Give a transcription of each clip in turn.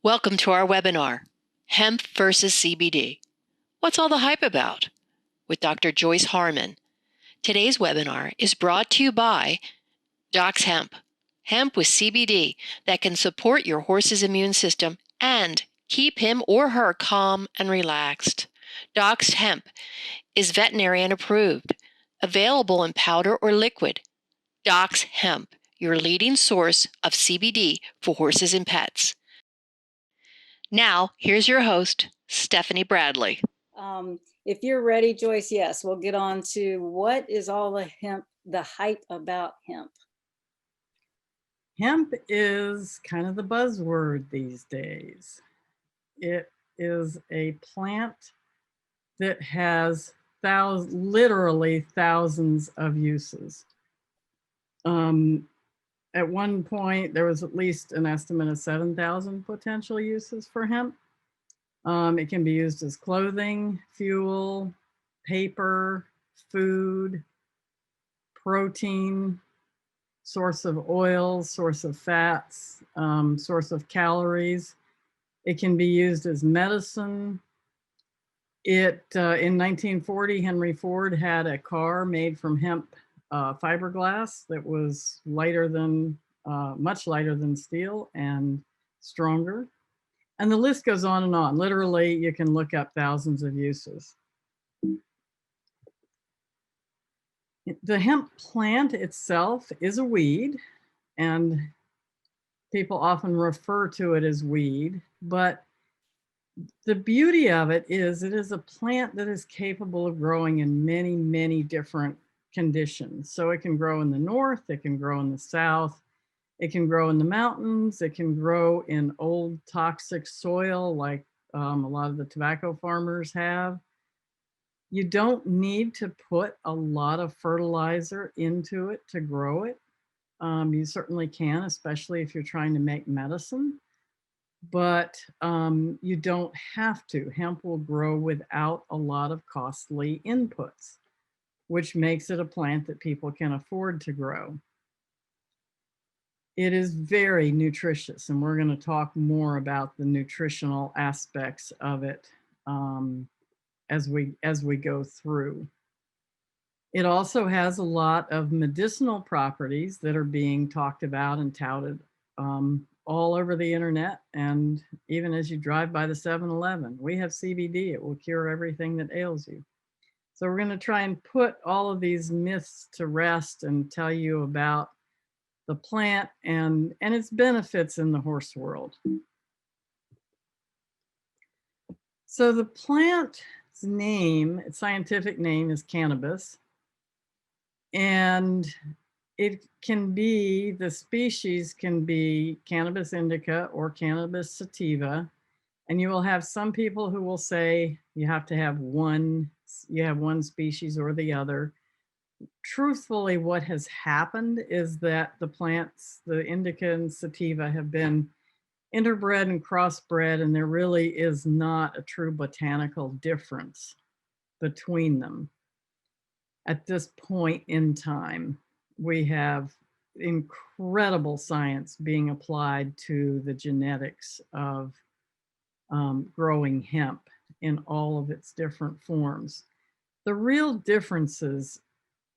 Welcome to our webinar, Hemp versus CBD. What's all the hype about? With Dr. Joyce Harmon. Today's webinar is brought to you by Docs Hemp, hemp with CBD that can support your horse's immune system and keep him or her calm and relaxed. Docs Hemp is veterinarian approved, available in powder or liquid. Docs Hemp, your leading source of CBD for horses and pets. Now, here's your host, Stephanie Bradley. If you're ready, Joyce, yes, we'll get on to what is all the hype about hemp. Hemp is kind of the buzzword these days. It is a plant that has literally thousands of uses. At one point, there was at least an estimate of 7,000 potential uses for hemp. It can be used as clothing, fuel, paper, food, protein, source of oils, source of fats, source of calories. It can be used as medicine. In 1940, Henry Ford had a car made from hemp fiberglass that was much lighter than steel and stronger. And the list goes on and on. Literally, you can look up thousands of uses. The hemp plant itself is a weed, and people often refer to it as weed, but the beauty of it is a plant that is capable of growing in many, many different conditions. So it can grow in the north, it can grow in the south, it can grow in the mountains, it can grow in old toxic soil like a lot of the tobacco farmers have. You don't need to put a lot of fertilizer into it to grow it. You certainly can, especially if you're trying to make medicine, but you don't have to. Hemp will grow without a lot of costly inputs, which makes it a plant that people can afford to grow. It is very nutritious, and we're going to talk more about the nutritional aspects of it as we go through. It also has a lot of medicinal properties that are being talked about and touted all over the internet, and even as you drive by the 7-Eleven. We have CBD, it will cure everything that ails you. So we're going to try and put all of these myths to rest and tell you about the plant and its benefits in the horse world. So the plant's name, its scientific name is cannabis, and it can be, the species can be Cannabis indica or Cannabis sativa, and you will have some people who will say you have to have one species or the other. Truthfully, what has happened is that the plants, the indica and sativa, have been interbred and crossbred, and there really is not a true botanical difference between them. At this point in time, we have incredible science being applied to the genetics of growing hemp in all of its different forms. The real differences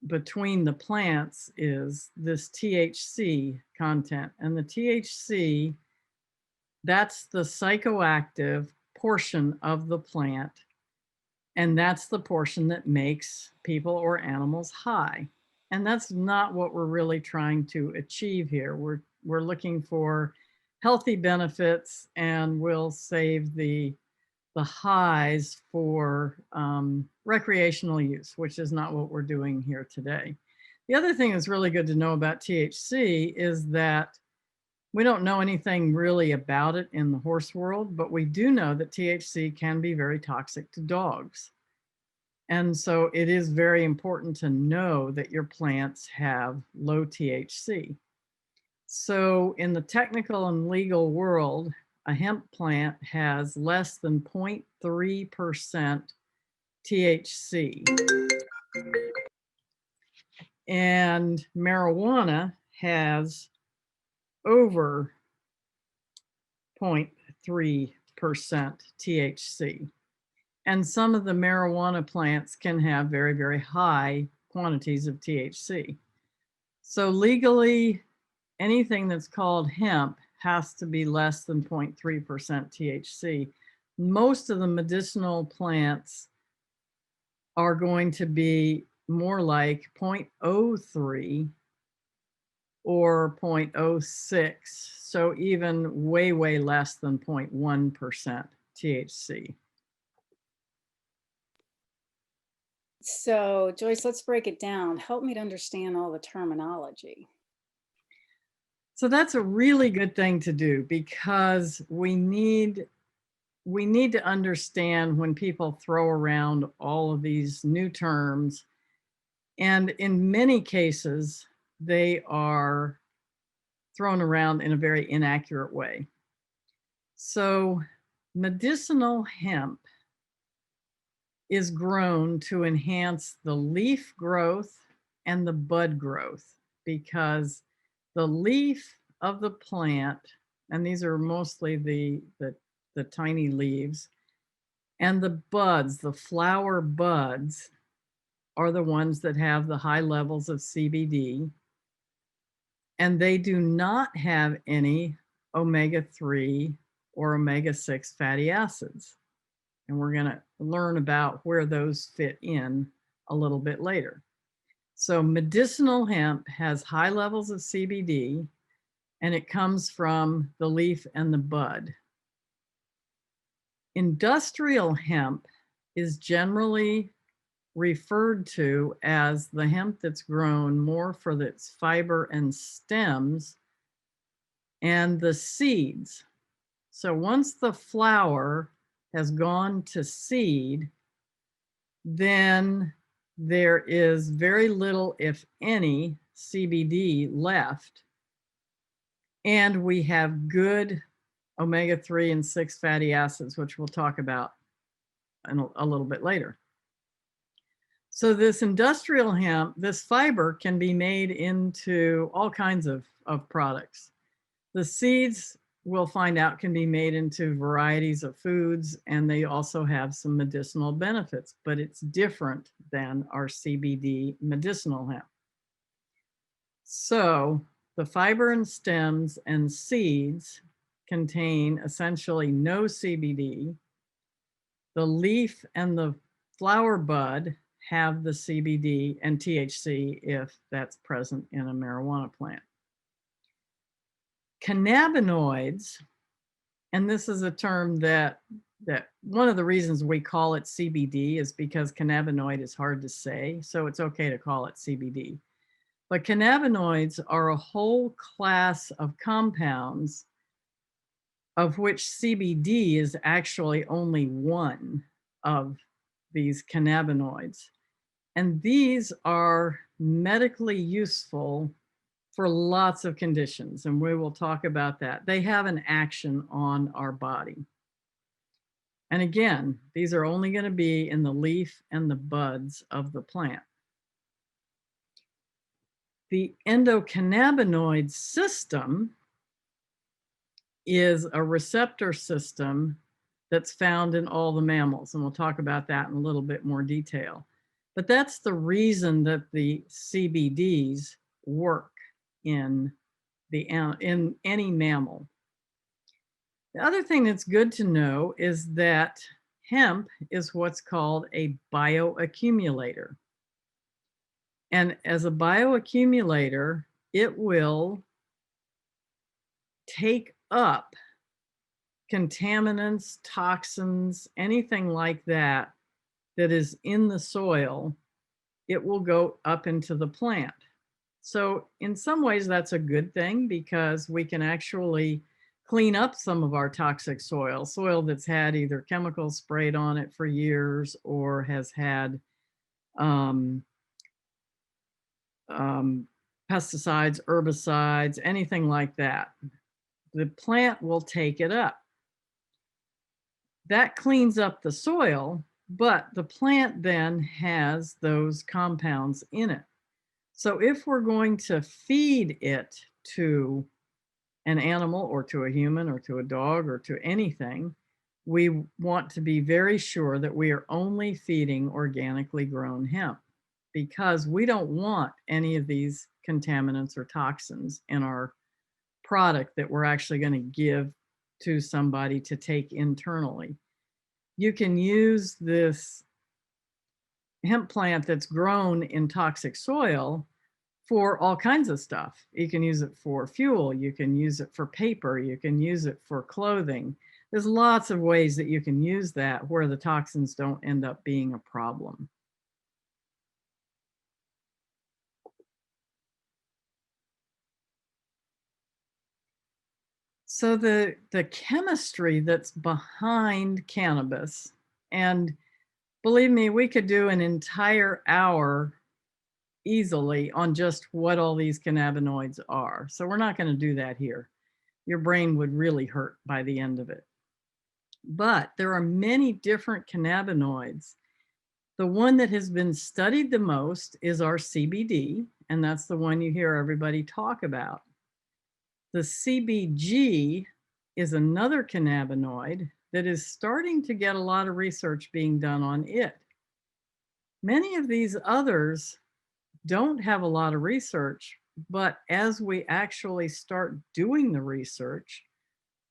between the plants is this THC content, and the THC, that's the psychoactive portion of the plant, and that's the portion that makes people or animals high. And that's not what we're really trying to achieve here. We're looking for healthy benefits, and we'll save the highs for recreational use, which is not what we're doing here today. The other thing that's really good to know about THC is that we don't know anything really about it in the horse world, but we do know that THC can be very toxic to dogs. And so it is very important to know that your plants have low THC. So in the technical and legal world, a hemp plant has less than 0.3% THC. And marijuana has over THC. And some of the marijuana plants can have very, very high quantities of THC. So legally, anything that's called hemp has to be less than 0.3% THC. Most of the medicinal plants are going to be more like 0.03 or 0.06, so even way, way less than 0.1% THC. So Joyce, let's break it down. Help me to understand all the terminology. So that's a really good thing to do, because we need to understand when people throw around all of these new terms, and in many cases, they are thrown around in a very inaccurate way. So medicinal hemp is grown to enhance the leaf growth and the bud growth, because the leaf of the plant, and these are mostly the tiny leaves, and the buds, the flower buds, are the ones that have the high levels of CBD, and they do not have any omega-3 or omega-6 fatty acids. And we're going to learn about where those fit in a little bit later. So medicinal hemp has high levels of CBD, and it comes from the leaf and the bud. Industrial hemp is generally referred to as the hemp that's grown more for its fiber and stems and the seeds. So once the flower has gone to seed, then there is very little, if any, CBD left. And we have good omega-3 and 6 fatty acids, which we'll talk about in a little bit later. So this industrial hemp, this fiber can be made into all kinds of products. The seeds, we'll find out, can be made into varieties of foods, and they also have some medicinal benefits, but it's different than our CBD medicinal hemp. So the fiber and stems and seeds contain essentially no CBD. The leaf and the flower bud have the CBD and THC if that's present in a marijuana plant. Cannabinoids, and this is a term that one of the reasons we call it CBD is because cannabinoid is hard to say, so it's okay to call it CBD. But cannabinoids are a whole class of compounds of which CBD is actually only one of these cannabinoids. And these are medically useful for lots of conditions, and we will talk about that. They have an action on our body. And again, these are only going to be in the leaf and the buds of the plant. The endocannabinoid system is a receptor system that's found in all the mammals, and we'll talk about that in a little bit more detail. But that's the reason that the CBDs work in any mammal. The other thing that's good to know is that hemp is what's called a bioaccumulator. And as a bioaccumulator, it will take up contaminants, toxins, anything like that that is in the soil. It will go up into the plant. So in some ways, that's a good thing, because we can actually clean up some of our toxic soil that's had either chemicals sprayed on it for years or has had pesticides, herbicides, anything like that. The plant will take it up. That cleans up the soil, but the plant then has those compounds in it. So if we're going to feed it to an animal or to a human or to a dog or to anything, we want to be very sure that we are only feeding organically grown hemp, because we don't want any of these contaminants or toxins in our product that we're actually going to give to somebody to take internally. You can use this hemp plant that's grown in toxic soil for all kinds of stuff. You can use it for fuel, you can use it for paper, you can use it for clothing. There's lots of ways that you can use that where the toxins don't end up being a problem. So the chemistry that's behind cannabis, and believe me, we could do an entire hour easily on just what all these cannabinoids are. So we're not going to do that here. Your brain would really hurt by the end of it. But there are many different cannabinoids. The one that has been studied the most is our CBD, and that's the one you hear everybody talk about. The CBG is another cannabinoid that is starting to get a lot of research being done on it. Many of these others don't have a lot of research, but as we actually start doing the research,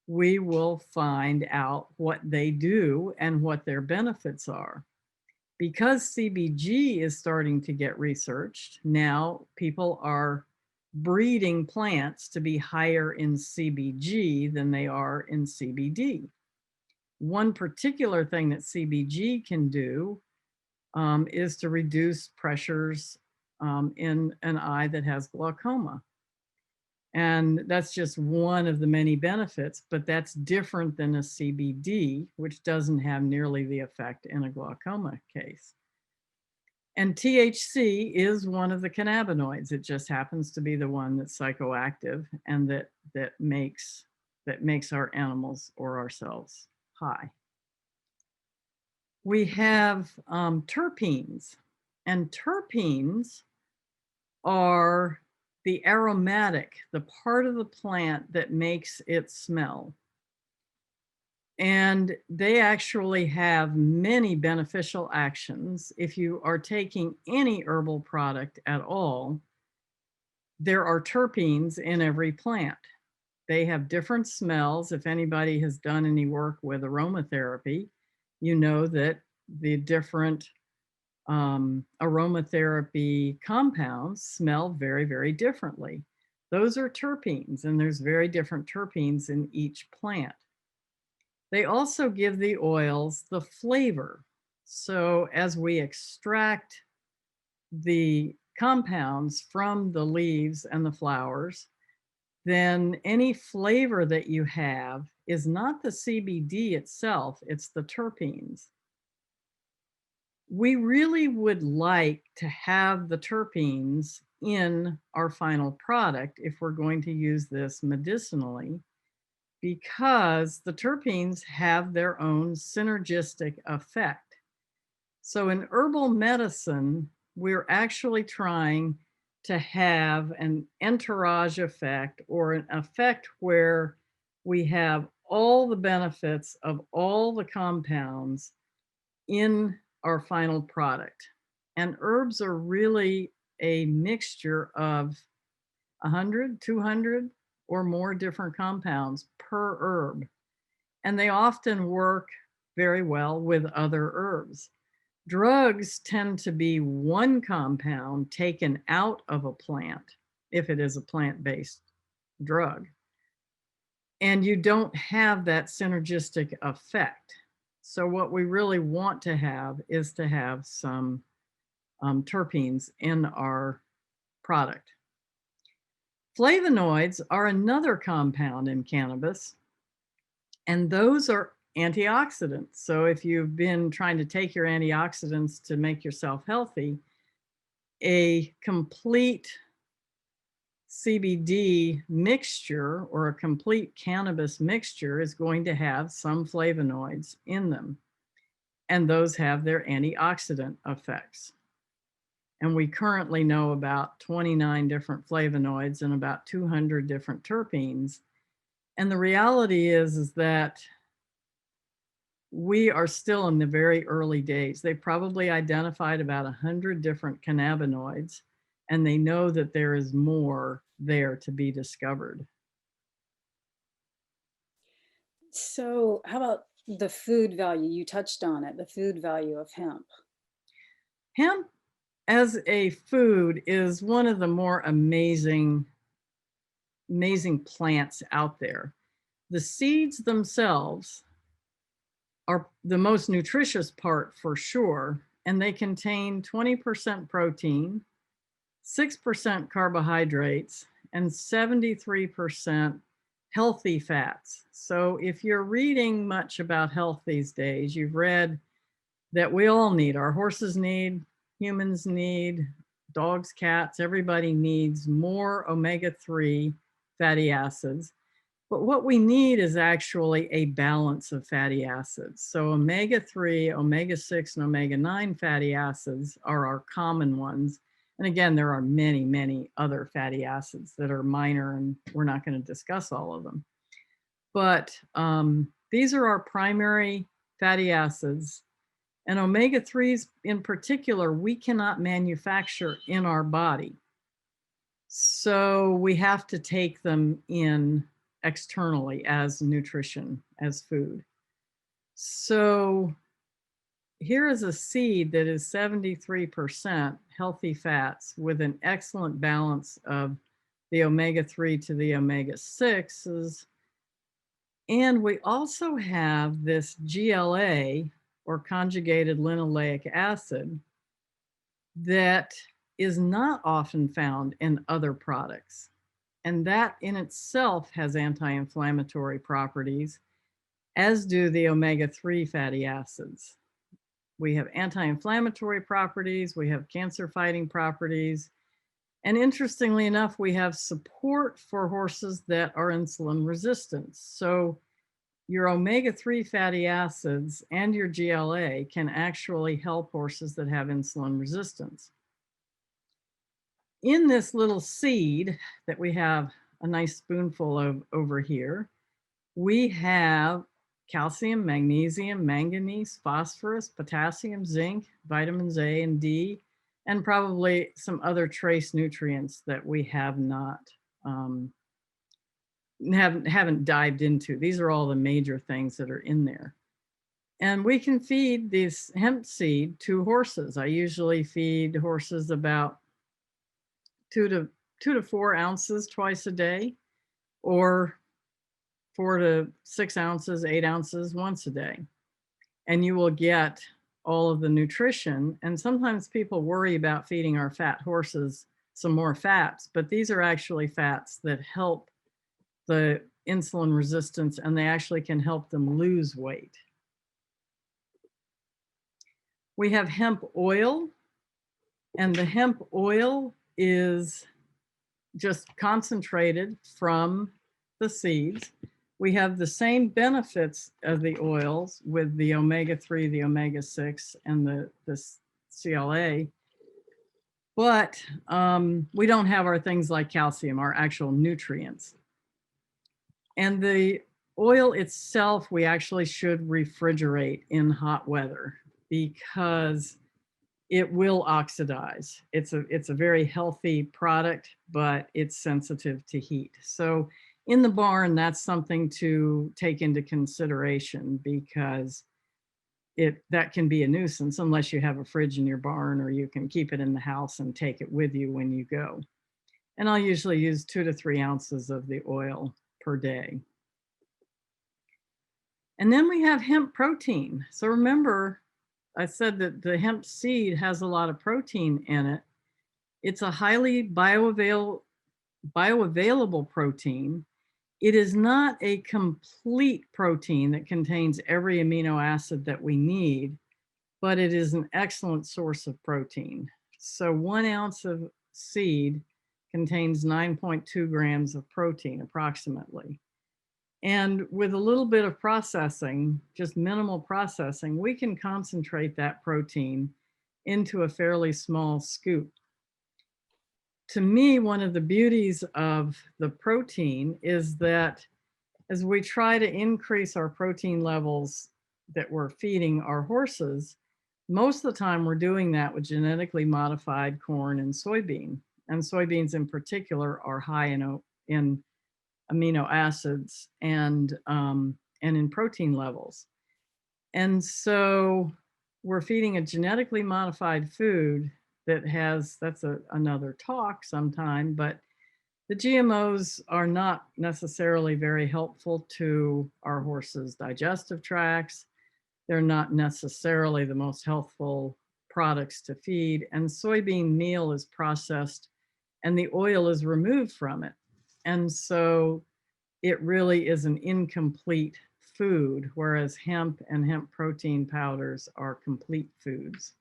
we will find out what they do and what their benefits are. Because CBG is starting to get researched, now people are breeding plants to be higher in CBG than they are in CBD. One particular thing that CBG can do is to reduce pressures in an eye that has glaucoma. And that's just one of the many benefits, but that's different than a CBD, which doesn't have nearly the effect in a glaucoma case. And THC is one of the cannabinoids. It just happens to be the one that's psychoactive and that makes our animals or ourselves high. We have terpenes, and terpenes are the aromatic, the part of the plant that makes it smell. And they actually have many beneficial actions. If you are taking any herbal product at all, there are terpenes in every plant. They have different smells. If anybody has done any work with aromatherapy, you know that the different aromatherapy compounds smell very, very differently. Those are terpenes, and there's very different terpenes in each plant. They also give the oils the flavor. So as we extract the compounds from the leaves and the flowers, then any flavor that you have is not the CBD itself, it's the terpenes. We really would like to have the terpenes in our final product if we're going to use this medicinally, because the terpenes have their own synergistic effect. So in herbal medicine, we're actually trying to have an entourage effect, or an effect where we have all the benefits of all the compounds in our final product. And herbs are really a mixture of 100, 200 or more different compounds per herb. And they often work very well with other herbs. Drugs tend to be one compound taken out of a plant, if it is a plant-based drug. And you don't have that synergistic effect. So what we really want to have is to have some terpenes in our product. Flavonoids are another compound in cannabis, and those are antioxidants. So if you've been trying to take your antioxidants to make yourself healthy, a complete CBD mixture or a complete cannabis mixture is going to have some flavonoids in them, and those have their antioxidant effects. And we currently know about 29 different flavonoids and about 200 different terpenes And the reality is that we are still in the very early days. They probably identified about 100 different cannabinoids, and they know that there is more there to be discovered. So how about the food value? You touched on it, the food value of hemp. Hemp as a food is one of the more amazing plants out there. The seeds themselves are the most nutritious part for sure, and they contain 20% protein, 6% carbohydrates, and 73% healthy fats. So if you're reading much about health these days, you've read that we all need, our horses need, humans need, dogs, cats, everybody needs more omega-3 fatty acids. But what we need is actually a balance of fatty acids. So omega-3, omega-6, and omega-9 fatty acids are our common ones. And again, there are many, many other fatty acids that are minor, and we're not going to discuss all of them. But these are our primary fatty acids. And omega-3s in particular, we cannot manufacture in our body. So we have to take them in externally as nutrition, as food. So here is a seed that is 73% healthy fats with an excellent balance of the omega-3 to the omega-6s. And we also have this GLA, or conjugated linoleic acid, that is not often found in other products. And that in itself has anti-inflammatory properties, as do the omega-3 fatty acids. We have anti-inflammatory properties, we have cancer-fighting properties, and interestingly enough, we have support for horses that are insulin resistant. So your omega-3 fatty acids and your GLA can actually help horses that have insulin resistance. In this little seed that we have a nice spoonful of over here, we have calcium, magnesium, manganese, phosphorus, potassium, zinc, vitamins A and D, and probably some other trace nutrients that we have not haven't dived into. These are all the major things that are in there. And we can feed this hemp seed to horses. I usually feed horses about 2 to 4 ounces twice a day, or 4 to 6 ounces, 8 ounces once a day. And you will get all of the nutrition. And sometimes people worry about feeding our fat horses some more fats, but these are actually fats that help the insulin resistance, and they actually can help them lose weight. We have hemp oil, and the hemp oil is just concentrated from the seeds. We have the same benefits of the oils with the omega-3, the omega-6, and the CLA, but we don't have our things like calcium, our actual nutrients. And the oil itself, we actually should refrigerate in hot weather because it will oxidize. It's a very healthy product, but it's sensitive to heat. So in the barn, that's something to take into consideration, because that can be a nuisance unless you have a fridge in your barn, or you can keep it in the house and take it with you when you go. And I'll usually use 2 to 3 ounces of the oil per day. And then we have hemp protein. So remember, I said that the hemp seed has a lot of protein in it. It's a highly bioavailable protein. It is not a complete protein that contains every amino acid that we need, but it is an excellent source of protein. So 1 ounce of seed contains 9.2 grams of protein approximately. And with a little bit of processing, just minimal processing, we can concentrate that protein into a fairly small scoop. To me, one of the beauties of the protein is that as we try to increase our protein levels that we're feeding our horses, most of the time we're doing that with genetically modified corn and soybean. And soybeans in particular are high in amino acids and in protein levels. And so we're feeding a genetically modified food that has, that's another talk sometime, but the GMOs are not necessarily very helpful to our horses' digestive tracts. They're not necessarily the most healthful products to feed. And soybean meal is processed and the oil is removed from it. And so it really is an incomplete food, whereas hemp and hemp protein powders are complete foods.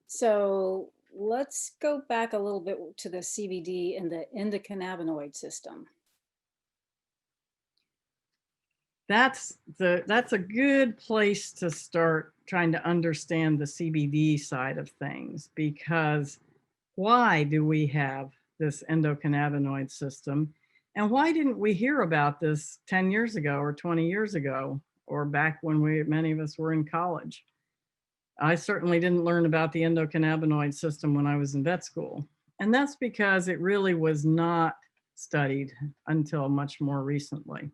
So let's go back a little bit to the CBD and the endocannabinoid system. That's a good place to start trying to understand the CBD side of things, because why do we have this endocannabinoid system? And why didn't we hear about this 10 years ago or 20 years ago, or back when many of us were in college? I certainly didn't learn about the endocannabinoid system when I was in vet school. And that's because it really was not studied until much more recently.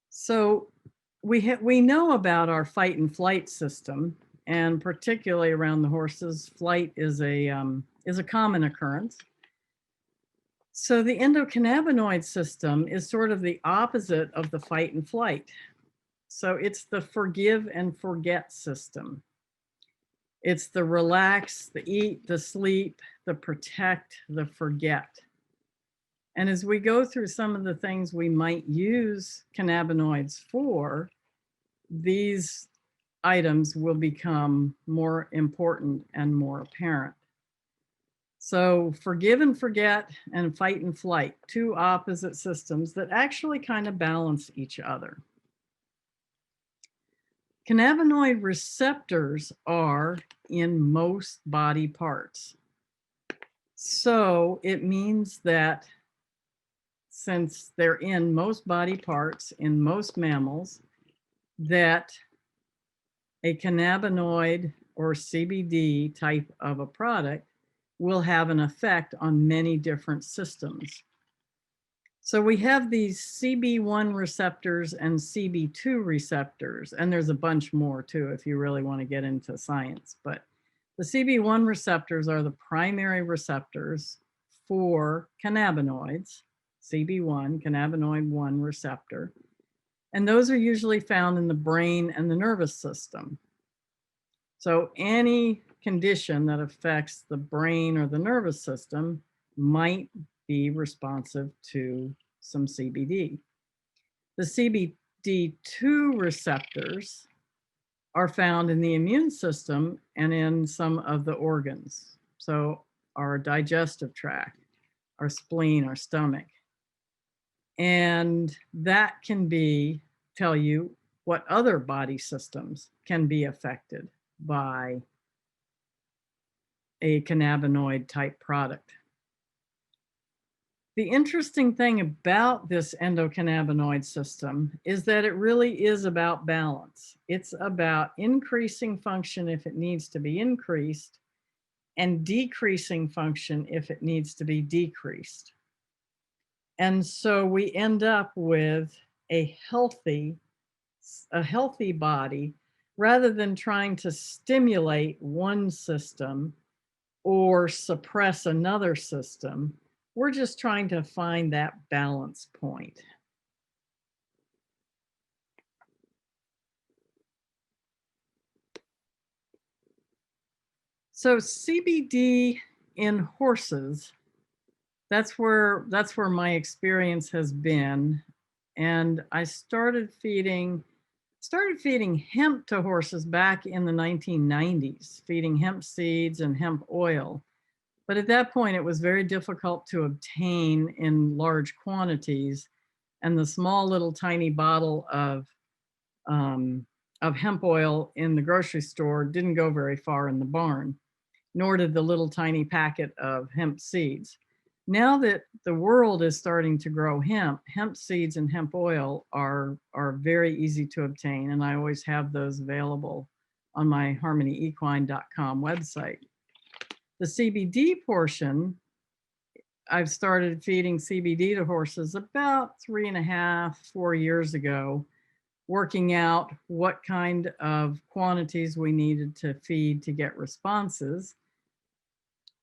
So we know about our fight and flight system, and particularly around the horses, flight is a common occurrence. So the endocannabinoid system is sort of the opposite of the fight and flight. So it's the forgive and forget system. It's the relax, the eat, the sleep, the protect, the forget. And as we go through some of the things we might use cannabinoids for, these items will become more important and more apparent. So forgive and forget and fight and flight, two opposite systems that actually kind of balance each other. Cannabinoid receptors are in most body parts. So it means that since they're in most body parts in most mammals, that a cannabinoid or CBD type of a product will have an effect on many different systems. So we have these CB1 receptors and CB2 receptors, and there's a bunch more too if you really want to get into science. But the CB1 receptors are the primary receptors for cannabinoids, CB1, cannabinoid 1 receptor. And those are usually found in the brain and the nervous system. So any condition that affects the brain or the nervous system might be responsive to some CBD. The CBD2 receptors are found in the immune system and in some of the organs. So our digestive tract, our spleen, our stomach. And that can tell you what other body systems can be affected by a cannabinoid type product. The interesting thing about this endocannabinoid system is that it really is about balance. It's about increasing function if it needs to be increased and decreasing function if it needs to be decreased. And so we end up with a healthy body rather than trying to stimulate one system or suppress another system. We're just trying to find that balance point. So CBD in horses, that's where my experience has been. And I started feeding hemp to horses back in the 1990s, feeding hemp seeds and hemp oil. But at that point, it was very difficult to obtain in large quantities. And the small little tiny bottle of hemp oil in the grocery store didn't go very far in the barn, nor did the little tiny packet of hemp seeds. Now that the world is starting to grow hemp seeds and hemp oil are very easy to obtain, and I always have those available on my harmonyequine.com website. The CBD portion, I've started feeding CBD to horses about 3.5, 4 years ago, working out what kind of quantities we needed to feed to get responses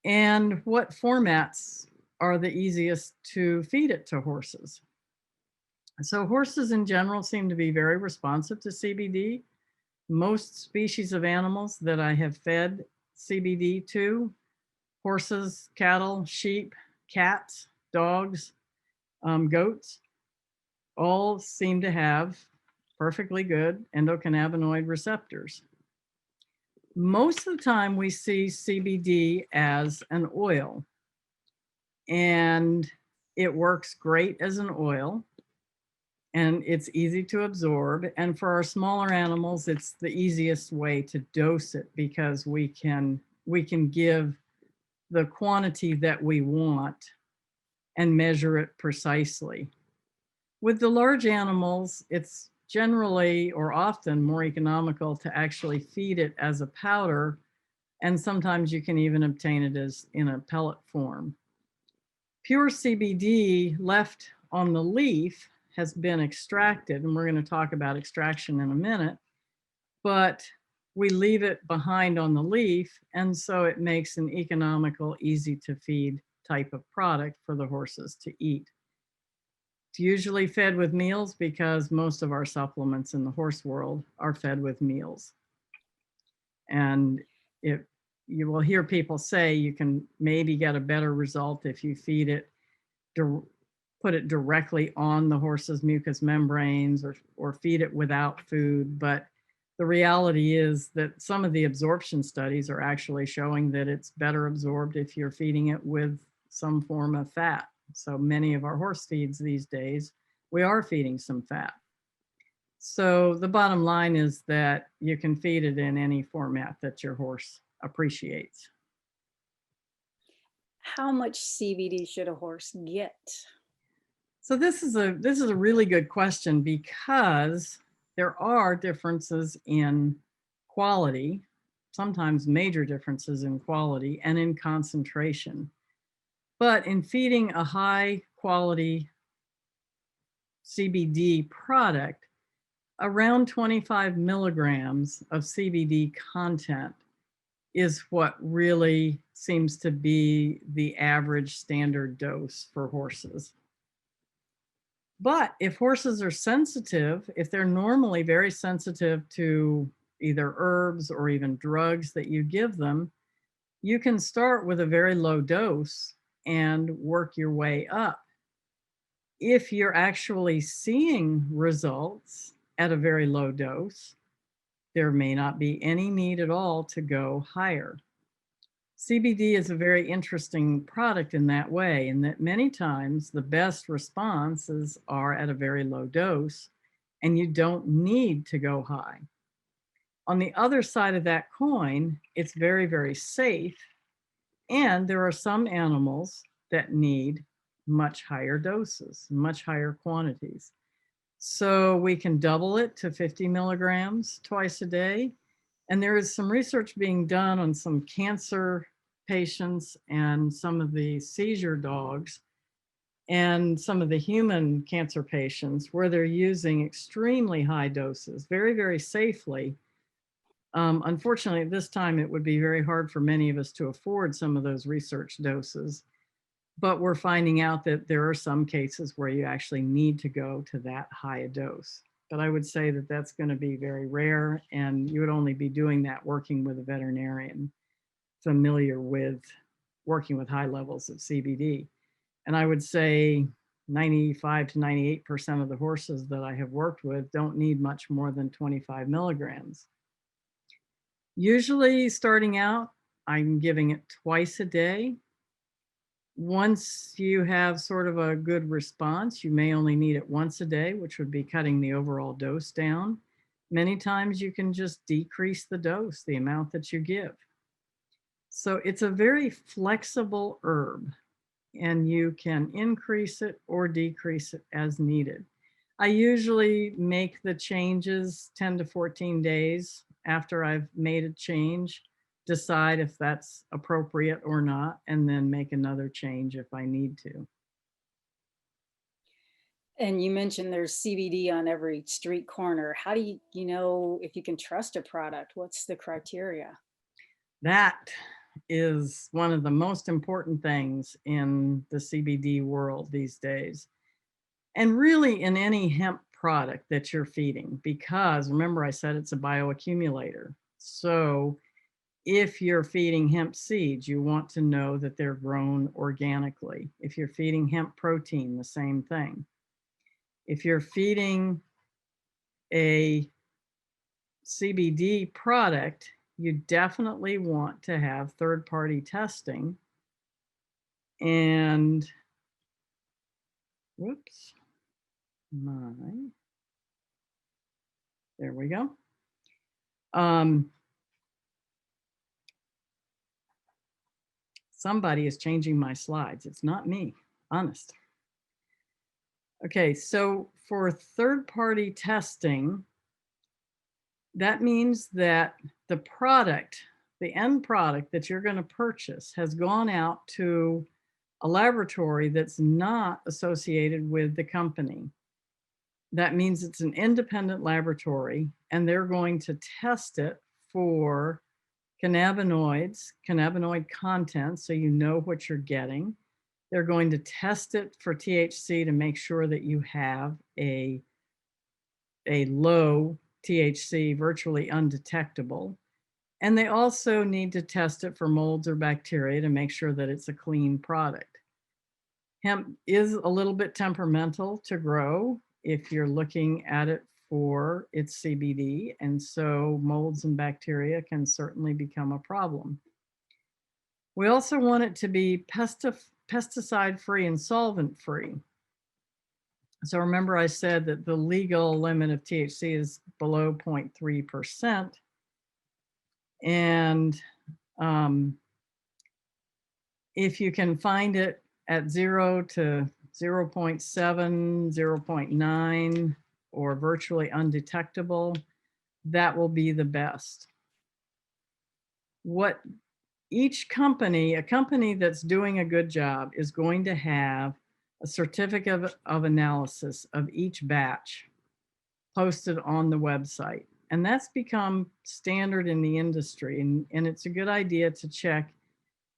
and what formats are the easiest to feed it to horses. So horses in general seem to be very responsive to CBD. Most species of animals that I have fed CBD to, horses, cattle, sheep, cats, dogs, goats, all seem to have perfectly good endocannabinoid receptors. Most of the time we see CBD as an oil, and it works great as an oil, and it's easy to absorb. And for our smaller animals, it's the easiest way to dose it because we can give the quantity that we want and measure it precisely. With the large animals, it's generally or often more economical to actually feed it as a powder, and sometimes you can even obtain it as in a pellet form. Pure CBD left on the leaf has been extracted, and we're going to talk about extraction in a minute, but we leave it behind on the leaf, and so it makes an economical, easy to feed type of product for the horses to eat. It's usually fed with meals because most of our supplements in the horse world are fed with meals. And you will hear people say you can maybe get a better result if you feed it, put it directly on the horse's mucous membranes or feed it without food. But the reality is that some of the absorption studies are actually showing that it's better absorbed if you're feeding it with some form of fat. So many of our horse feeds these days, we are feeding some fat. So the bottom line is that you can feed it in any format that your horse appreciates. How much CBD should a horse get? So this is a really good question because there are differences in quality, sometimes major differences in quality and in concentration. But in feeding a high quality CBD product, around 25 milligrams of CBD content is what really seems to be the average standard dose for horses. But if horses are sensitive, if they're normally very sensitive to either herbs or even drugs that you give them, you can start with a very low dose and work your way up. If you're actually seeing results at a very low dose, there may not be any need at all to go higher. CBD is a very interesting product in that way, in that many times the best responses are at a very low dose, and you don't need to go high. On the other side of that coin, it's very, very safe, and there are some animals that need much higher doses, much higher quantities. So we can double it to 50 milligrams twice a day. And there is some research being done on some cancer patients and some of the seizure dogs and some of the human cancer patients where they're using extremely high doses very, very safely. Unfortunately, at this time, it would be very hard for many of us to afford some of those research doses. But we're finding out that there are some cases where you actually need to go to that high a dose. But I would say that that's going to be very rare, and you would only be doing that working with a veterinarian familiar with working with high levels of CBD. And I would say 95 to 98% of the horses that I have worked with don't need much more than 25 milligrams. Usually starting out, I'm giving it twice a day. Once you have sort of a good response, you may only need it once a day, which would be cutting the overall dose down. Many times you can just decrease the dose, the amount that you give. So it's a very flexible herb. and you can increase it or decrease it as needed. I usually make the changes 10 to 14 days after I've made a change, decide if that's appropriate or not, and then make another change if I need to. And you mentioned there's CBD on every street corner. How do you know if you can trust a product? What's the criteria? That is one of the most important things in the CBD world these days. And really in any hemp product that you're feeding, because remember I said it's a bioaccumulator. So if you're feeding hemp seeds, you want to know that they're grown organically. If you're feeding hemp protein, the same thing. If you're feeding a CBD product, you definitely want to have third-party testing. And whoops, there we go. Somebody is changing my slides. It's not me, honest. Okay, so for third-party testing, that means that the product, the end product that you're going to purchase has gone out to a laboratory that's not associated with the company. That means it's an independent laboratory, and they're going to test it for cannabinoids, cannabinoid content, so you know what you're getting. They're going to test it for THC to make sure that you have a low THC, virtually undetectable. And they also need to test it for molds or bacteria to make sure that it's a clean product. Hemp is a little bit temperamental to grow if you're looking at it for its CBD, and so molds and bacteria can certainly become a problem. We also want it to be pesticide-free and solvent-free. So remember I said that the legal limit of THC is below 0.3%. And if you can find it at 0 to 0.7, 0.9, or virtually undetectable, that will be the best. What each company, a company that's doing a good job, is going to have a certificate of analysis of each batch posted on the website. And that's become standard in the industry. And it's a good idea to check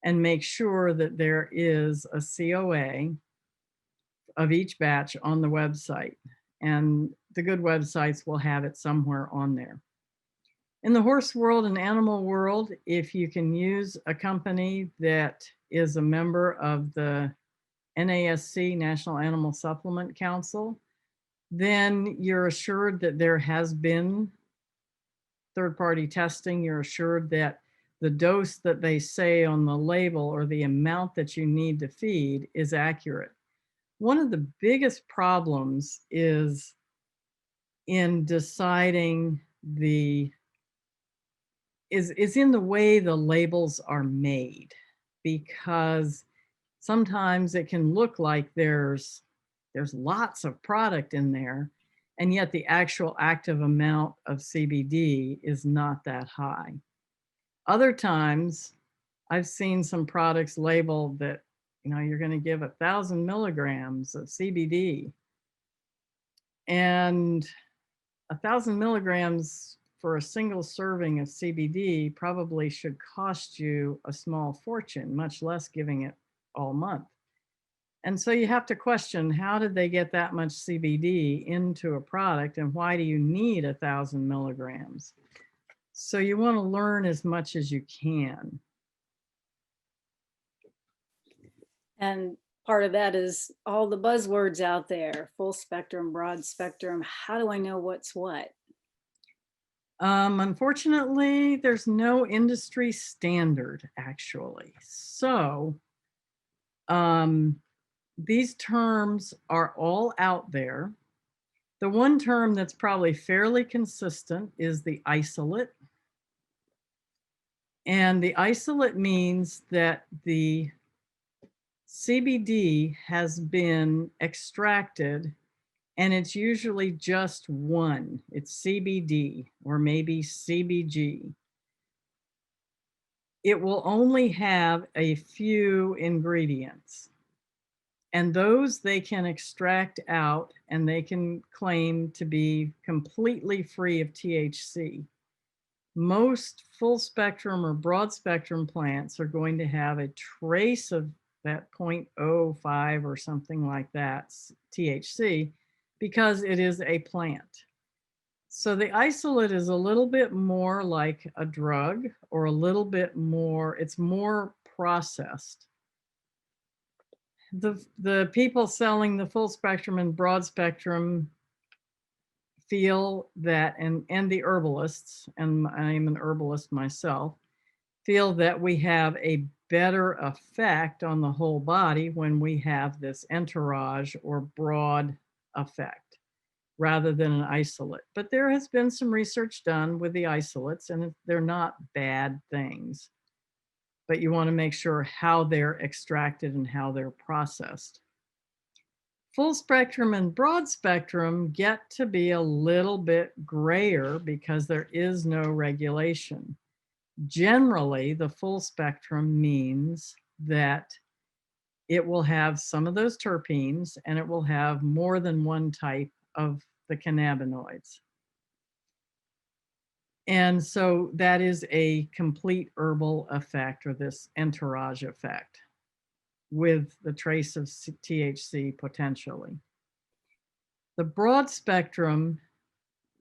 and make sure that there is a COA of each batch on the website. And the good websites will have it somewhere on there. In the horse world and animal world, if you can use a company that is a member of the NASC, National Animal Supplement Council, then you're assured that there has been third-party testing. You're assured that the dose that they say on the label or the amount that you need to feed is accurate. One of the biggest problems is in deciding is in the way the labels are made, because sometimes it can look like there's lots of product in there, and yet the actual active amount of CBD is not that high. Other times, I've seen some products labeled that, you know, you're going to give 1,000 milligrams of CBD, and 1,000 milligrams for a single serving of CBD probably should cost you a small fortune, much less giving it all month. And so you have to question, how did they get that much CBD into a product, and why do you need 1,000 milligrams? So you want to learn as much as you can. And part of that is all the buzzwords out there, full spectrum, broad spectrum. How do I know what's what? Unfortunately, there's no industry standard, actually. So these terms are all out there. The one term that's probably fairly consistent is the isolate. And the isolate means that the CBD has been extracted, and it's usually just one. It's CBD or maybe CBG. It will only have a few ingredients, and those they can extract out, and they can claim to be completely free of THC. Most full spectrum or broad spectrum plants are going to have a trace of that 0.05 or something like that THC, because it is a plant. So the isolate is a little bit more like a drug, or a little bit more, it's more processed. The people selling the full spectrum and broad spectrum feel that, and the herbalists, and I'm an herbalist myself, feel that we have a better effect on the whole body when we have this entourage or broad effect rather than an isolate. But there has been some research done with the isolates, and they're not bad things. But you want to make sure how they're extracted and how they're processed. Full spectrum and broad spectrum get to be a little bit grayer because there is no regulation. Generally, the full spectrum means that it will have some of those terpenes, and it will have more than one type of the cannabinoids. And so that is a complete herbal effect, or this entourage effect, with the trace of THC potentially. The broad spectrum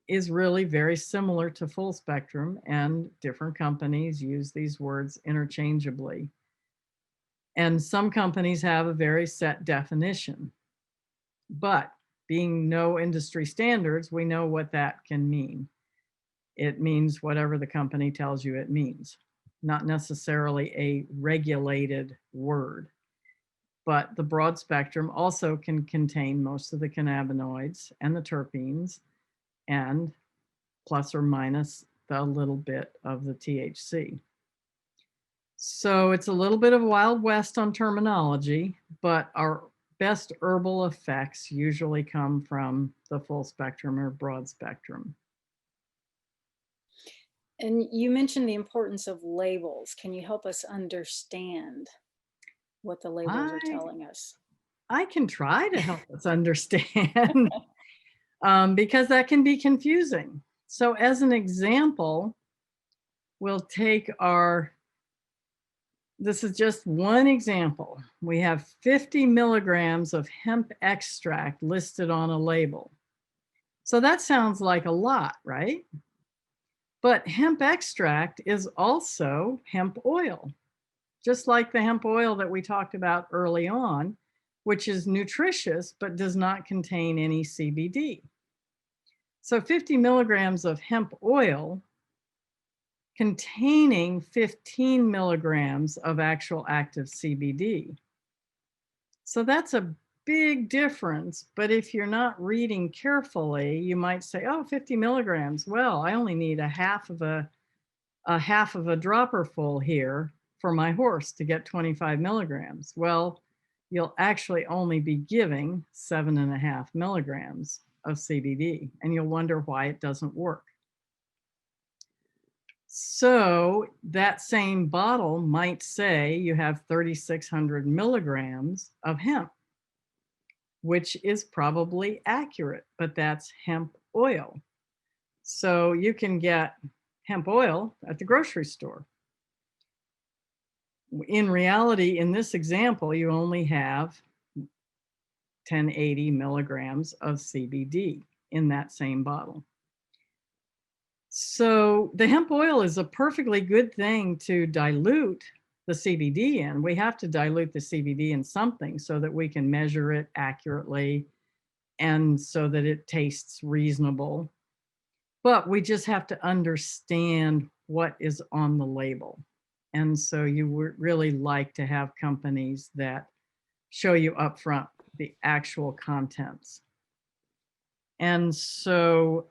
is really very similar to full spectrum, and different companies use these words interchangeably. And some companies have a very set definition. But being no industry standards, we know what that can mean. It means whatever the company tells you it means, not necessarily a regulated word. But the broad spectrum also can contain most of the cannabinoids and the terpenes, and plus or minus the little bit of the THC. So it's a little bit of Wild West on terminology, but our best herbal effects usually come from the full spectrum or broad spectrum. And you mentioned the importance of labels. Can you help us understand what the labels are telling us? I can try to help us understand because that can be confusing. So as an example, we'll take this is just one example. We have 50 milligrams of hemp extract listed on a label. So that sounds like a lot, right? But hemp extract is also hemp oil, just like the hemp oil that we talked about early on, which is nutritious but does not contain any CBD. So 50 milligrams of hemp oil containing 15 milligrams of actual active CBD. So that's a big difference. But if you're not reading carefully, you might say, oh, 50 milligrams. Well, I only need a half of a dropper full here for my horse to get 25 milligrams. Well, you'll actually only be giving 7.5 milligrams of CBD, and you'll wonder why it doesn't work. So that same bottle might say you have 3,600 milligrams of hemp, which is probably accurate, but that's hemp oil. So you can get hemp oil at the grocery store. In reality, in this example, you only have 1080 milligrams of CBD in that same bottle. So the hemp oil is a perfectly good thing to dilute the CBD in. We have to dilute the CBD in something so that we can measure it accurately and so that it tastes reasonable. But we just have to understand what is on the label. And so you would really like to have companies that show you upfront the actual contents. And so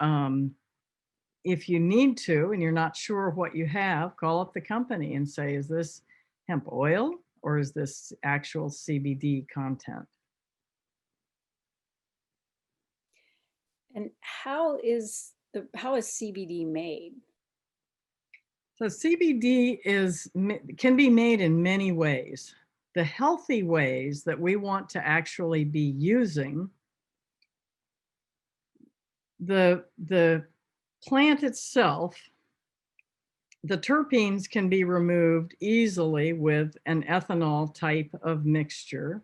if you need to, and you're not sure what you have, call up the company and say, is this hemp oil or is this actual CBD content? And how is CBD made? So CBD can be made in many ways. The healthy ways that we want to actually be using, the plant itself, the terpenes can be removed easily with an ethanol type of mixture.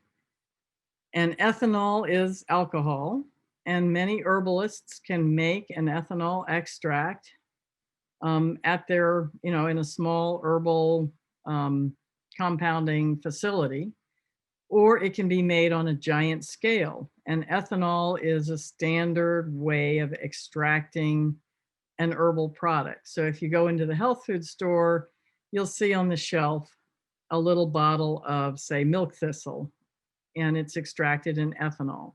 And ethanol is alcohol, and many herbalists can make an ethanol extract at their, in a small herbal compounding facility, or it can be made on a giant scale. And ethanol is a standard way of extracting an herbal product. So if you go into the health food store, you'll see on the shelf a little bottle of, say, milk thistle, and it's extracted in ethanol.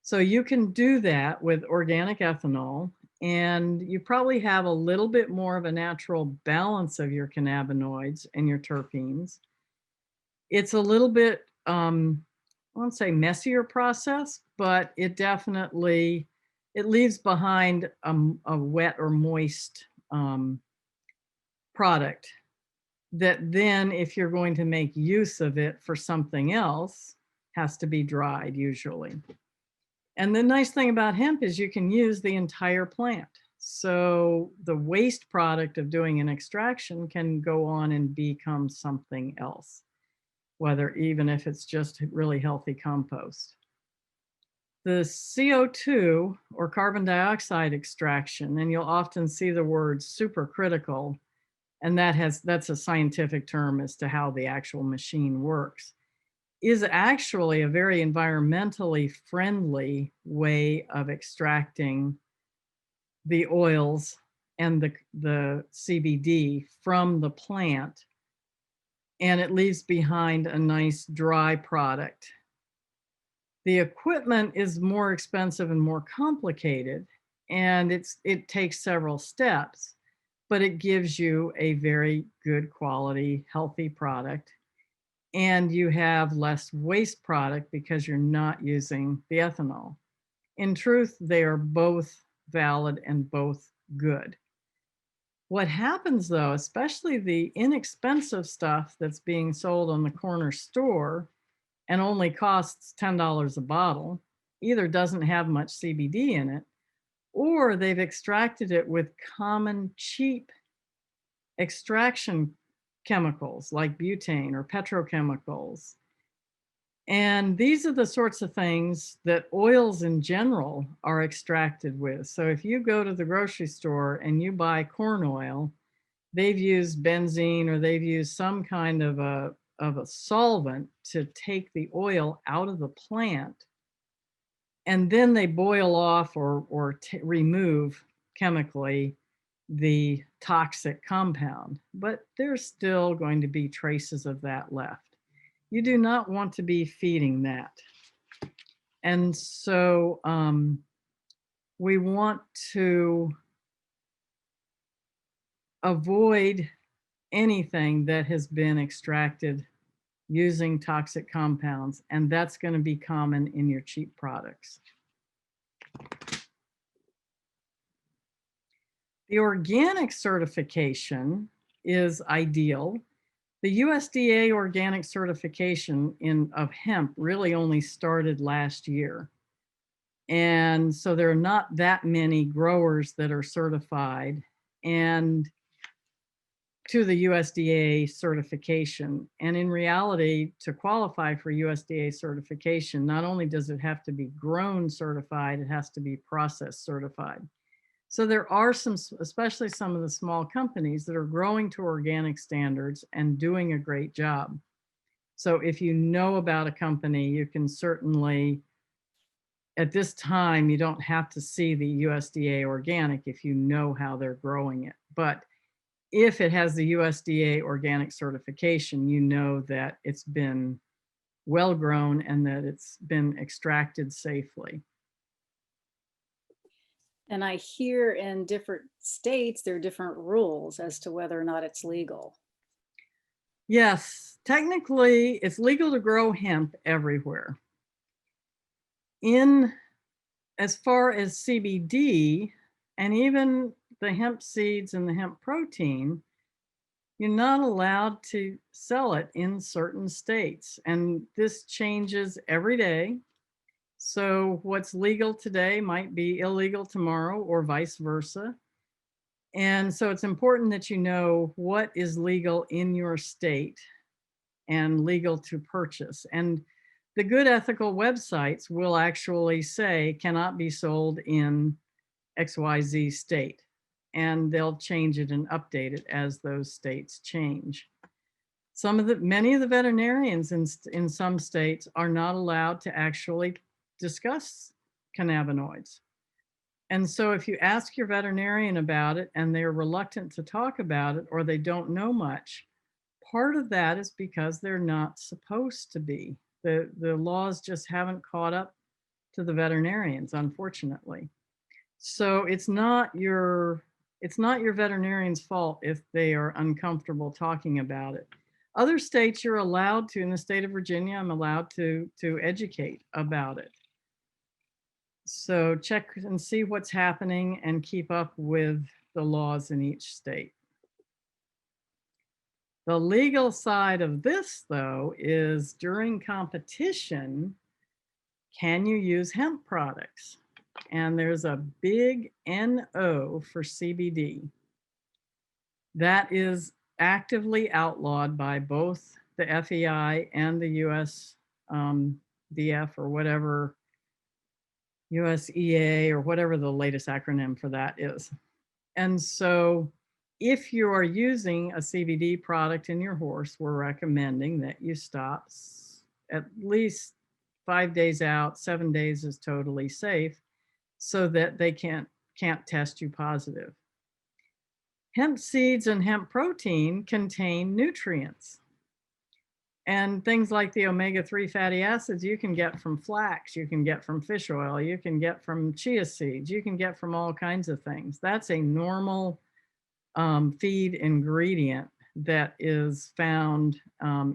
So you can do that with organic ethanol, and you probably have a little bit more of a natural balance of your cannabinoids and your terpenes. It's a little bit, I won't say messier process, but it definitely, it leaves behind a wet or moist product that then, if you're going to make use of it for something else, has to be dried usually. And the nice thing about hemp is you can use the entire plant. So the waste product of doing an extraction can go on and become something else, whether even if it's just really healthy compost. The CO2 or carbon dioxide extraction, and you'll often see the word supercritical, and that's a scientific term as to how the actual machine works, is actually a very environmentally friendly way of extracting the oils and the CBD from the plant, and it leaves behind a nice dry product. The equipment is more expensive and more complicated, and it takes several steps, but it gives you a very good quality, healthy product. And you have less waste product because you're not using the ethanol. In truth, they are both valid and both good. What happens though, especially the inexpensive stuff that's being sold on the corner store and only costs $10 a bottle, either doesn't have much CBD in it, or they've extracted it with common cheap extraction chemicals like butane or petrochemicals. And these are the sorts of things that oils in general are extracted with. So if you go to the grocery store and you buy corn oil, they've used benzene or they've used some kind of a solvent to take the oil out of the plant. And then they boil off or remove chemically the toxic compound, but there's still going to be traces of that left. You do not want to be feeding that. And so we want to avoid anything that has been extracted using toxic compounds, and that's going to be common in your cheap products. The organic certification is ideal. The USDA organic certification of hemp really only started last year. And so there are not that many growers that are certified and to the USDA certification. And in reality, to qualify for USDA certification, not only does it have to be grown certified, it has to be process certified. So there are some, especially some of the small companies that are growing to organic standards and doing a great job. So if you know about a company, you can certainly, at this time, you don't have to see the USDA organic if you know how they're growing it. But if it has the USDA organic certification, you know that it's been well grown and that it's been extracted safely. And I hear in different states, there are different rules as to whether or not it's legal. Yes, Technically, it's legal to grow hemp everywhere. As far as CBD and even the hemp seeds and the hemp protein, you're not allowed to sell it in certain states. And this changes every day. So what's legal today might be illegal tomorrow or vice versa. And so it's important that you know what is legal in your state and legal to purchase. And the good ethical websites will actually say cannot be sold in XYZ state. And they'll change it and update it as those states change. Many of the veterinarians in some states are not allowed to actually discuss cannabinoids. And so if you ask your veterinarian about it and they're reluctant to talk about it or they don't know much, part of that is because they're not supposed to be. The laws just haven't caught up to the veterinarians, unfortunately. So it's not your veterinarian's fault if they are uncomfortable talking about it. Other states you're allowed to, in the state of Virginia, I'm allowed to educate about it. So check and see what's happening and keep up with the laws in each state. The legal side of this, though, is during competition, can you use hemp products? And there's a big NO for CBD. That is actively outlawed by both the FEI and the USDF or whatever, USEA or whatever the latest acronym for that is. And so if you are using a CBD product in your horse, we're recommending that you stop at least 5 days out. 7 days is totally safe so that they can't test you positive. Hemp seeds and hemp protein contain nutrients. And things like the omega-3 fatty acids you can get from flax, you can get from fish oil, you can get from chia seeds, you can get from all kinds of things. That's a normal feed ingredient that is found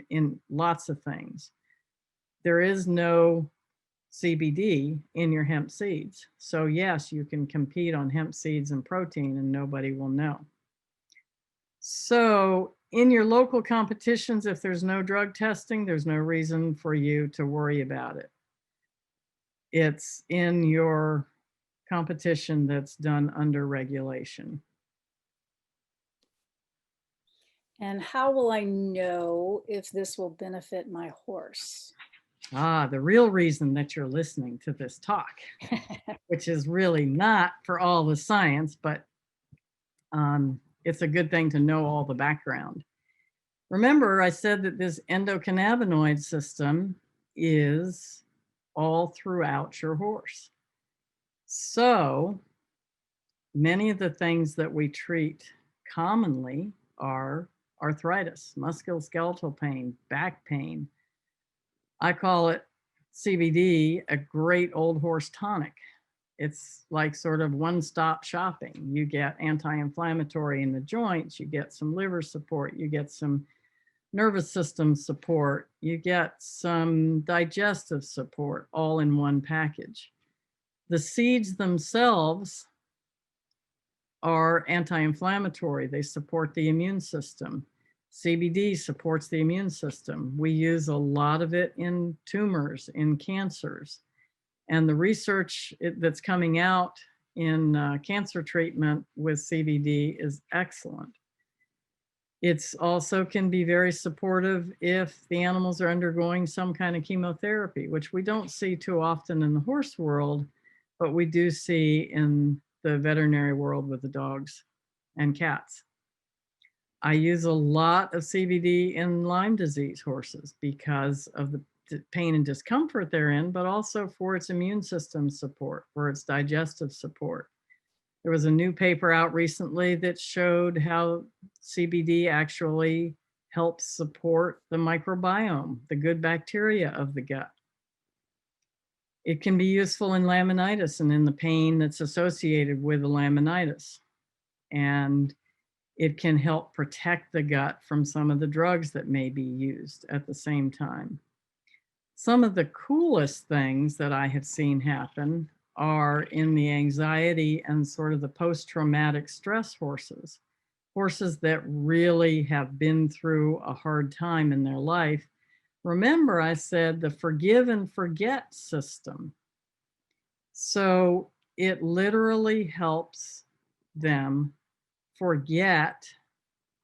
in lots of things. There is no CBD in your hemp seeds. So yes, you can compete on hemp seeds and protein and nobody will know. So in your local competitions, if there's no drug testing, there's no reason for you to worry about it. It's in your competition that's done under regulation. And how will I know if this will benefit my horse? The real reason that you're listening to this talk, which is really not for all the science, but it's a good thing to know all the background. Remember, I said that this endocannabinoid system is all throughout your horse. So many of the things that we treat commonly are arthritis, musculoskeletal pain, back pain. I call it CBD a great old horse tonic. It's like sort of one-stop shopping. You get anti-inflammatory in the joints, you get some liver support, you get some nervous system support, you get some digestive support, all in one package. The seeds themselves are anti-inflammatory. They support the immune system. CBD supports the immune system. We use a lot of it in tumors, in cancers. And the research that's coming out in cancer treatment with CBD is excellent. It's also can be very supportive if the animals are undergoing some kind of chemotherapy, which we don't see too often in the horse world, but we do see in the veterinary world with the dogs and cats. I use a lot of CBD in Lyme disease horses because of the pain and discomfort they're in, but also for its immune system support, for its digestive support. There was a new paper out recently that showed how CBD actually helps support the microbiome, the good bacteria of the gut. It can be useful in laminitis and in the pain that's associated with the laminitis. And It can help protect the gut from some of the drugs that may be used at the same time. Some of the coolest things that I have seen happen are in the anxiety and sort of the post-traumatic stress horses, horses that really have been through a hard time in their life. Remember, I said the forgive and forget system. So it literally helps them forget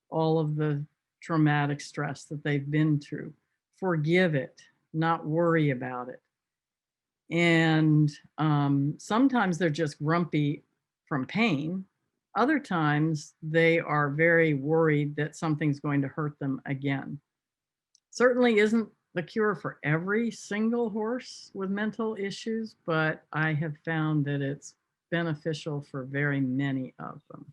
all of the traumatic stress that they've been through, forgive it, not worry about it. And sometimes they're just grumpy from pain. Other times they are very worried that something's going to hurt them again. Certainly isn't the cure for every single horse with mental issues, but I have found that it's beneficial for very many of them.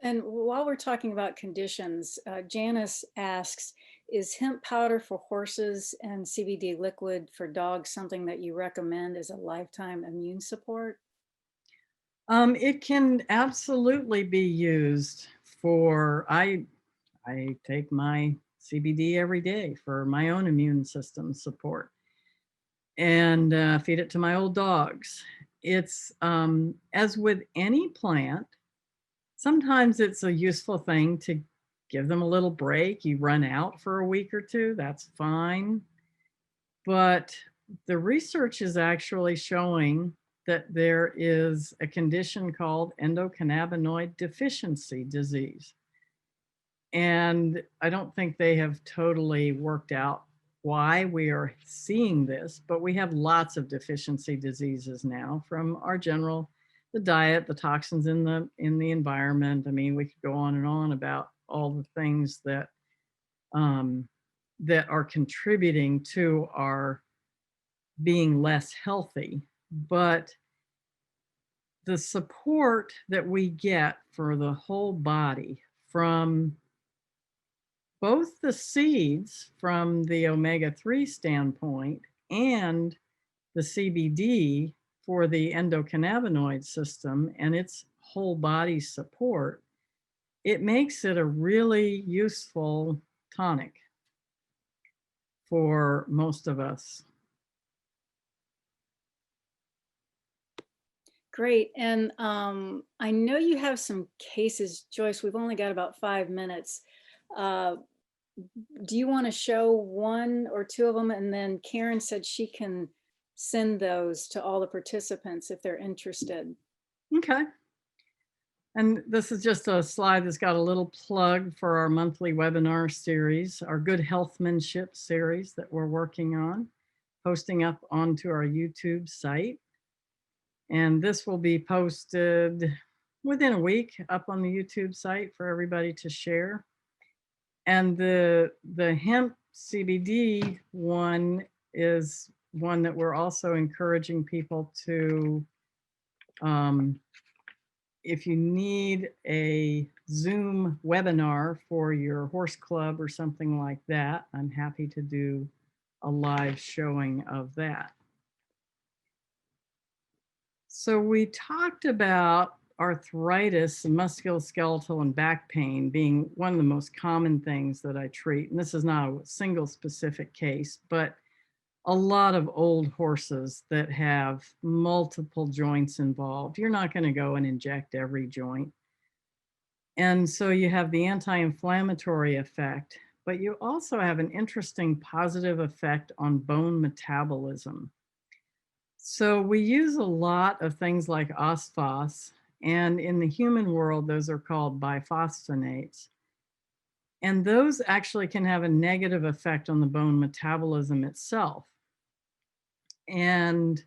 And while we're talking about conditions, Janice asks, is hemp powder for horses and CBD liquid for dogs something that you recommend as a lifetime immune support? It can absolutely be used for, I take my CBD every day for my own immune system support and feed it to my old dogs. It's as with any plant, sometimes it's a useful thing to give them a little break. You run out for a week or two, that's fine. But the research is actually showing that there is a condition called endocannabinoid deficiency disease. And I don't think they have totally worked out why we are seeing this, but we have lots of deficiency diseases now from our general, the diet, the toxins in the environment. I mean, we could go on and on about all the things that that are contributing to our being less healthy. But the support that we get for the whole body from both the seeds from the omega-3 standpoint and the CBD for the endocannabinoid system and its whole body support, it makes it a really useful tonic for most of us. Great. And I know you have some cases, Joyce. We've only got about 5 minutes. Do you want to show one or two of them? And then Karen said she can send those to all the participants if they're interested. Okay. And this is just a slide that's got a little plug for our monthly webinar series, our Good Healthmanship series that we're working on, posting up onto our YouTube site. And this will be posted within a week up on the YouTube site for everybody to share. And the Hemp CBD one is one that we're also encouraging people to, if you need a Zoom webinar for your horse club or something like that, I'm happy to do a live showing of that. So we talked about arthritis and musculoskeletal and back pain being one of the most common things that I treat. And this is not a single specific case, but a lot of old horses that have multiple joints involved. You're not going to go and inject every joint. And so you have the anti-inflammatory effect, but you also have an interesting positive effect on bone metabolism. So we use a lot of things like osphos, and in the human world, those are called biphosphonates. And those actually can have a negative effect on the bone metabolism itself. And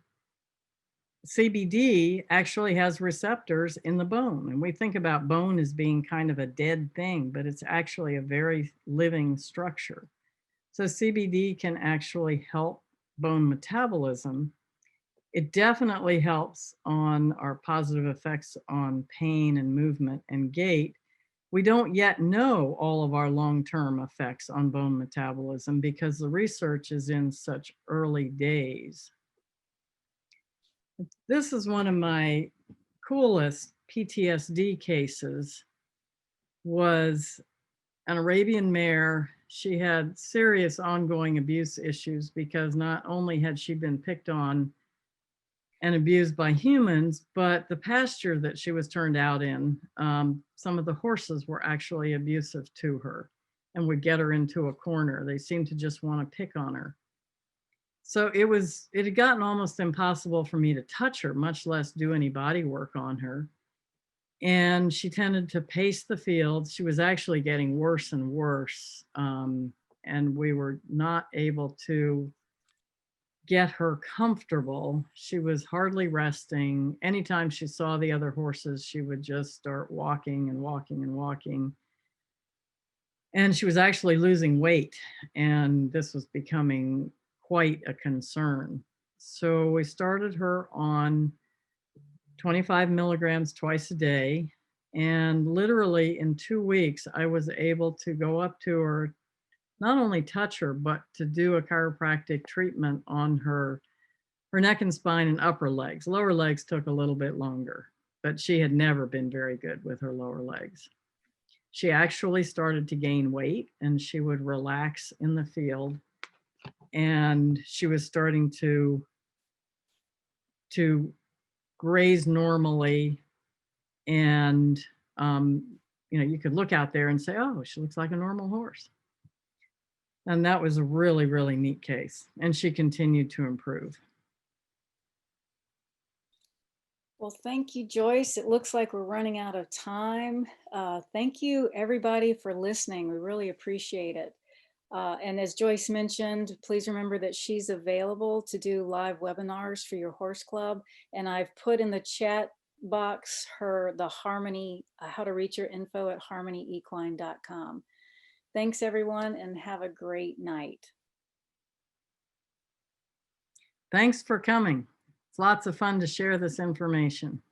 CBD actually has receptors in the bone. And we think about bone as being kind of a dead thing, but it's actually a very living structure. So CBD can actually help bone metabolism. It definitely helps on our positive effects on pain and movement and gait. We don't yet know all of our long-term effects on bone metabolism because the research is in such early days. This is one of my coolest PTSD cases was an Arabian mare. She had serious ongoing abuse issues because not only had she been picked on and abused by humans, but the pasture that she was turned out in, some of the horses were actually abusive to her and would get her into a corner. They seemed to just want to pick on her. So it had gotten almost impossible for me to touch her, much less do any body work on her. And she tended to pace the field. She was actually getting worse and worse. And we were not able to get her comfortable. She was hardly resting. Anytime she saw the other horses, she would just start walking and walking and walking. And she was actually losing weight, and this was becoming quite a concern. So we started her on 25 milligrams twice a day. And literally in 2 weeks, I was able to go up to her, not only touch her, but to do a chiropractic treatment on her neck and spine and upper legs. Lower legs took a little bit longer, but she had never been very good with her lower legs. She actually started to gain weight, and she would relax in the field, and she was starting to graze normally. And you could look out there and say, oh, she looks like a normal horse. And that was a really, really neat case. And she continued to improve. Well, thank you, Joyce. It looks like we're running out of time. Thank you, everybody, for listening. We really appreciate it. And as Joyce mentioned, please remember that she's available to do live webinars for your horse club. And I've put in the chat box the Harmony, how to reach her info at harmonyequine.com. Thanks, everyone, and have a great night. Thanks for coming. It's lots of fun to share this information.